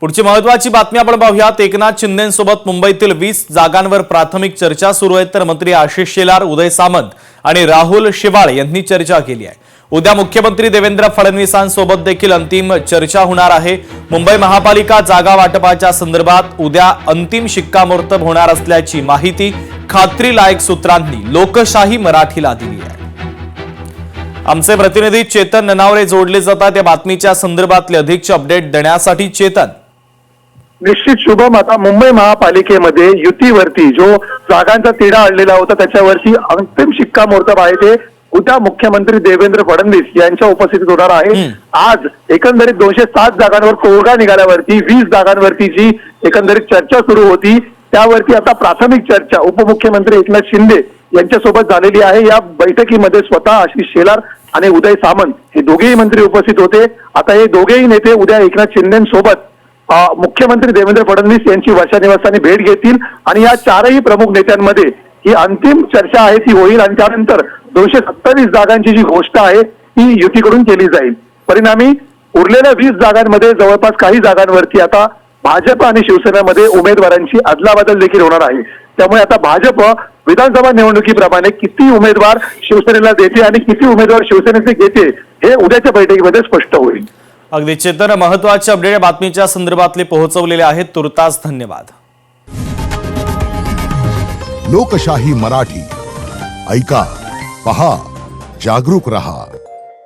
पुढची महत्त्वाची बातमी आपण पाहूयात। एकनाथ शिंदेंसोबत मुंबईतील 20 जागांवर प्राथमिक चर्चा सुरू आहे, तर मंत्री आशिष शेलार, उदय सामंत आणि राहुल शेवाळ यांनी चर्चा केली आहे। उद्या मुख्यमंत्री देवेंद्र फडणवीसांसोबत देखील अंतिम चर्चा होणार आहे। मुंबई महापालिका जागा वाटपाच्या संदर्भात उद्या अंतिम शिक्कामोर्तब होणार असल्याची माहिती खात्रीलायक सूत्रांनी लोकशाही मराठीला दिली आहे। आमचे प्रतिनिधी चेतन ननावरे जोडले जातात या बातमीच्या संदर्भातले अधिकचे अपडेट देण्यासाठी। चेतन, निश्चित शुभम, आता मुंबई महापालिकेमध्ये युतीवरती जो जागांचा तिढा आणलेला होता त्याच्यावरती अंतिम शिक्कामोर्तब आहे ते उद्या मुख्यमंत्री देवेंद्र फडणवीस यांच्या उपस्थितीत होणार आहे। आज एकंदरीत 207 जागांवर तोडगा निघाल्यावरती 20 जागांवरती जी एकंदरीत चर्चा सुरू होती त्यावरती आता प्राथमिक चर्चा उपमुख्यमंत्री एकनाथ शिंदे यांच्यासोबत झालेली आहे। या बैठकीमध्ये स्वतः आशिष शेलार आणि उदय सामंत हे दोघेही मंत्री उपस्थित होते। आता हे दोघेही नेते उद्या एकनाथ शिंदेसोबत मुख्यमंत्री देवेंद्र फडणवीस यांची वर्षा निवासस्थानी भेट घेतील आणि या चारही प्रमुख नेत्यांमध्ये ही अंतिम चर्चा आहे ती होईल आणि त्यानंतर 227 जागांची जी घोषणा आहे ती युतीकडून केली जाईल। परिणामी उरलेल्या 20 जागांमध्ये जवळपास काही जागांवरती आता भाजप आणि शिवसेनेमध्ये उमेदवारांची अदलाबदल देखील होणार आहे। त्यामुळे आता भाजप विधानसभा निवडणुकीप्रमाणे किती उमेदवार शिवसेनेला देते आणि किती उमेदवार शिवसेनेचे घेते हे उद्याच्या बैठकीमध्ये स्पष्ट होईल। अगदी चेतन, महत्त्वाचे अपडेट बातमीच्या संदर्भातले पोहोचवलेले आहेत। तुर्तास धन्यवाद। लोकशाही मराठी ऐका, पहा, जागरूक रहा।